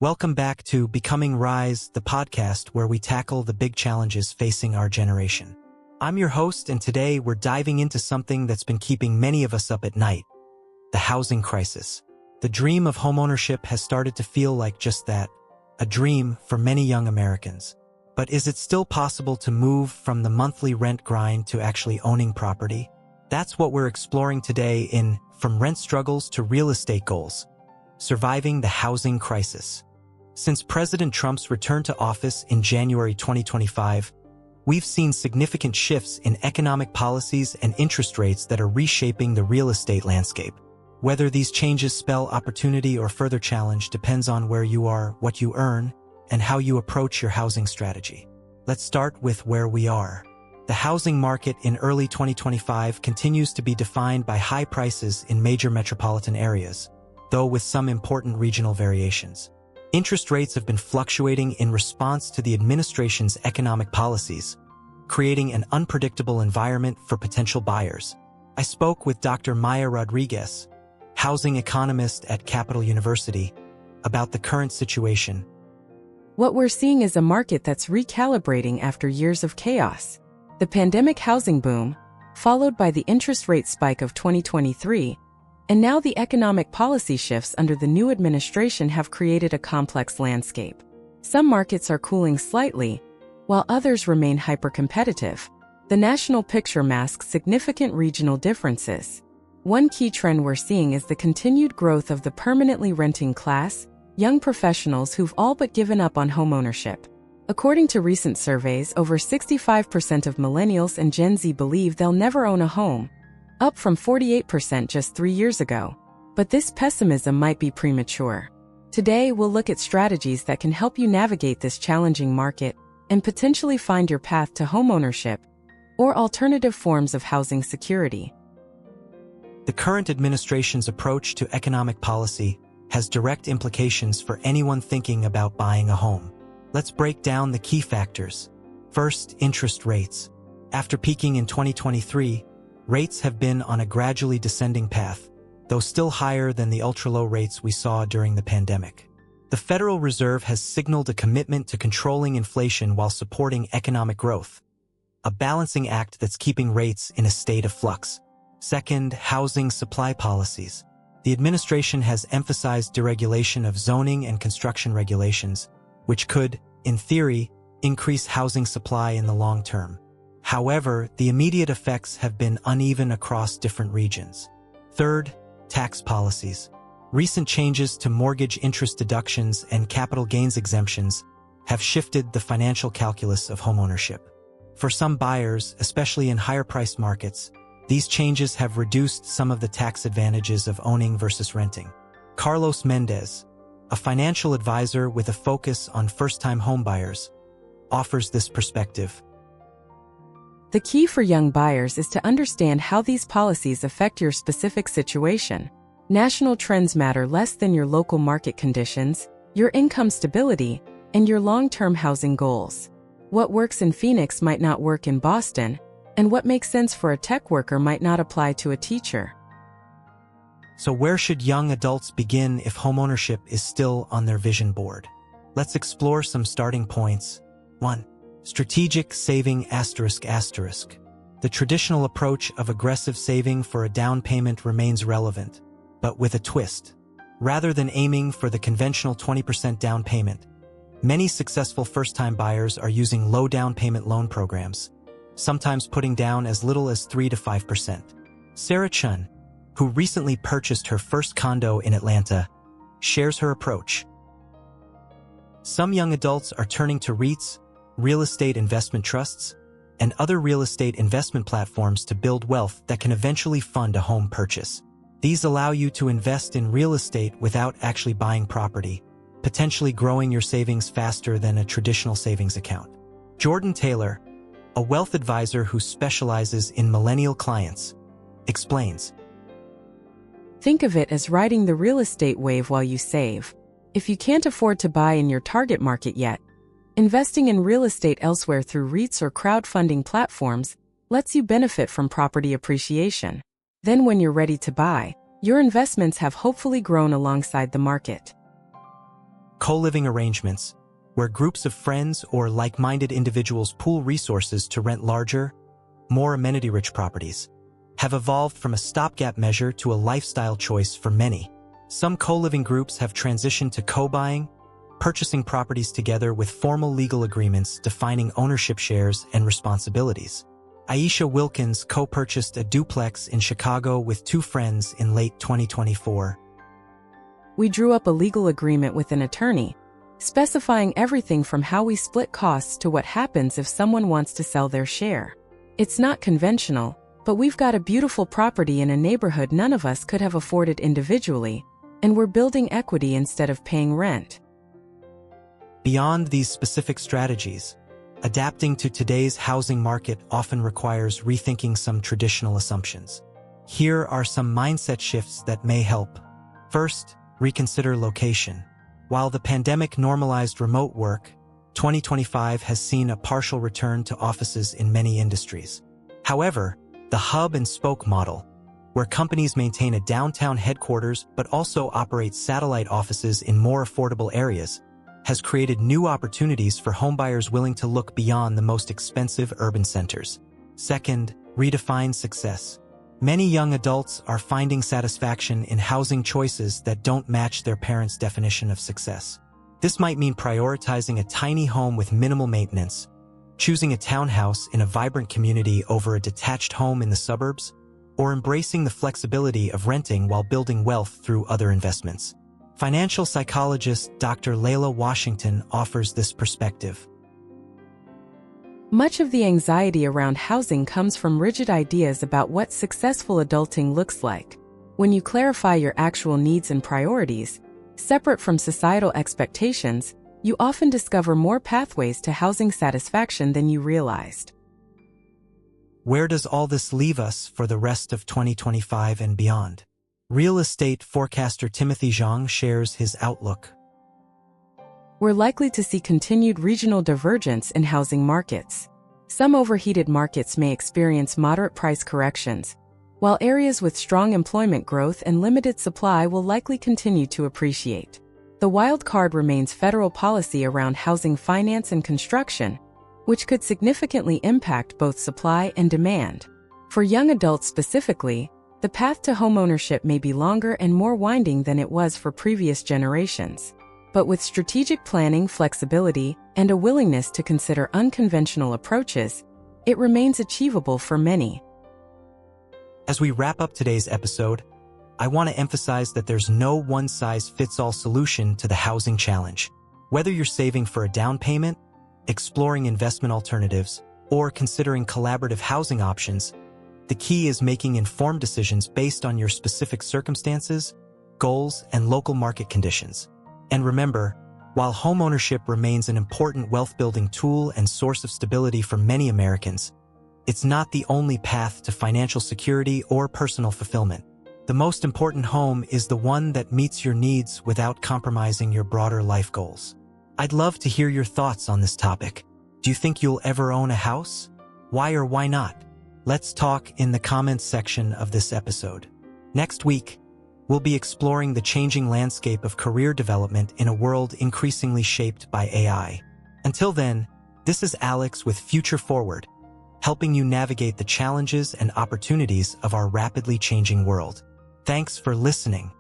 Welcome back to Becoming Rise, the podcast where we tackle the big challenges facing our generation. I'm your host, and today we're diving into something that's been keeping many of us up at night: the housing crisis. The dream of homeownership has started to feel like just that, a dream for many young Americans. But is it still possible to move from the monthly rent grind to actually owning property? That's what we're exploring today in From Rent Struggles to Real Estate Goals: Surviving the Housing Crisis. Since President Trump's return to office in January 2025, we've seen significant shifts in economic policies and interest rates that are reshaping the real estate landscape. Whether these changes spell opportunity or further challenge depends on where you are, what you earn, and how you approach your housing strategy. Let's start with where we are. The housing market in early 2025 continues to be defined by high prices in major metropolitan areas, though with some important regional variations. Interest rates have been fluctuating in response to the administration's economic policies, creating an unpredictable environment for potential buyers. I spoke with Dr. Maya Rodriguez, housing economist at Capital University, about the current situation. What we're seeing is a market that's recalibrating after years of chaos. The pandemic housing boom, followed by the interest rate spike of 2023, and now the economic policy shifts under the new administration have created a complex landscape. Some markets are cooling slightly, while others remain hyper-competitive. The national picture masks significant regional differences. One key trend we're seeing is the continued growth of the permanently renting class, young professionals who've all but given up on homeownership. According to recent surveys, over 65% of millennials and Gen Z believe they'll never own a home, up from 48% just 3 years ago. But this pessimism might be premature. Today, we'll look at strategies that can help you navigate this challenging market and potentially find your path to homeownership or alternative forms of housing security. The current administration's approach to economic policy has direct implications for anyone thinking about buying a home. Let's break down the key factors. First, interest rates. After peaking in 2023, rates have been on a gradually descending path, though still higher than the ultra-low rates we saw during the pandemic. The Federal Reserve has signaled a commitment to controlling inflation while supporting economic growth, a balancing act that's keeping rates in a state of flux. Second, housing supply policies. The administration has emphasized deregulation of zoning and construction regulations, which could, in theory, increase housing supply in the long term. However, the immediate effects have been uneven across different regions. Third, tax policies. Recent changes to mortgage interest deductions and capital gains exemptions have shifted the financial calculus of homeownership. For some buyers, especially in higher-priced markets, these changes have reduced some of the tax advantages of owning versus renting. Carlos Mendez, a financial advisor with a focus on first-time homebuyers, offers this perspective. The key for young buyers is to understand how these policies affect your specific situation. National trends matter less than your local market conditions, your income stability, and your long-term housing goals. What works in Phoenix might not work in Boston, and what makes sense for a tech worker might not apply to a teacher. So where should young adults begin if homeownership is still on their vision board? Let's explore some starting points. 1. Strategic saving ***. The traditional approach of aggressive saving for a down payment remains relevant, but with a twist. Rather than aiming for the conventional 20% down payment, many successful first-time buyers are using low down payment loan programs, sometimes putting down as little as 3 to 5%. Sarah Chun, who recently purchased her first condo in Atlanta, shares her approach. Some young adults are turning to REITs, real estate investment trusts, and other real estate investment platforms to build wealth that can eventually fund a home purchase. These allow you to invest in real estate without actually buying property, potentially growing your savings faster than a traditional savings account. Jordan Taylor, a wealth advisor who specializes in millennial clients, explains. Think of it as riding the real estate wave while you save. If you can't afford to buy in your target market yet, investing in real estate elsewhere through REITs or crowdfunding platforms lets you benefit from property appreciation. Then when you're ready to buy, your investments have hopefully grown alongside the market. Co-living arrangements, where groups of friends or like-minded individuals pool resources to rent larger, more amenity-rich properties, have evolved from a stopgap measure to a lifestyle choice for many. Some co-living groups have transitioned to co-buying, purchasing properties together with formal legal agreements defining ownership shares and responsibilities. Aisha Wilkins co-purchased a duplex in Chicago with two friends in late 2024. We drew up a legal agreement with an attorney, specifying everything from how we split costs to what happens if someone wants to sell their share. It's not conventional, but we've got a beautiful property in a neighborhood none of us could have afforded individually, and we're building equity instead of paying rent. Beyond these specific strategies, adapting to today's housing market often requires rethinking some traditional assumptions. Here are some mindset shifts that may help. First, reconsider location. While the pandemic normalized remote work, 2025 has seen a partial return to offices in many industries. However, the hub and spoke model, where companies maintain a downtown headquarters but also operate satellite offices in more affordable areas, has created new opportunities for homebuyers willing to look beyond the most expensive urban centers. Second, redefine success. Many young adults are finding satisfaction in housing choices that don't match their parents' definition of success. This might mean prioritizing a tiny home with minimal maintenance, choosing a townhouse in a vibrant community over a detached home in the suburbs, or embracing the flexibility of renting while building wealth through other investments. Financial psychologist Dr. Layla Washington offers this perspective. Much of the anxiety around housing comes from rigid ideas about what successful adulting looks like. When you clarify your actual needs and priorities, separate from societal expectations, you often discover more pathways to housing satisfaction than you realized. Where does all this leave us for the rest of 2025 and beyond? Real estate forecaster Timothy Zhang shares his outlook. We're likely to see continued regional divergence in housing markets. Some overheated markets may experience moderate price corrections, while areas with strong employment growth and limited supply will likely continue to appreciate. The wild card remains federal policy around housing finance and construction, which could significantly impact both supply and demand. For young adults specifically, the path to homeownership may be longer and more winding than it was for previous generations. But with strategic planning, flexibility, and a willingness to consider unconventional approaches, it remains achievable for many. As we wrap up today's episode, I want to emphasize that there's no one-size-fits-all solution to the housing challenge. Whether you're saving for a down payment, exploring investment alternatives, or considering collaborative housing options, the key is making informed decisions based on your specific circumstances, goals, and local market conditions. And remember, while homeownership remains an important wealth-building tool and source of stability for many Americans, it's not the only path to financial security or personal fulfillment. The most important home is the one that meets your needs without compromising your broader life goals. I'd love to hear your thoughts on this topic. Do you think you'll ever own a house? Why or why not? Let's talk in the comments section of this episode. Next week, we'll be exploring the changing landscape of career development in a world increasingly shaped by AI. Until then, this is Alex with Future Forward, helping you navigate the challenges and opportunities of our rapidly changing world. Thanks for listening.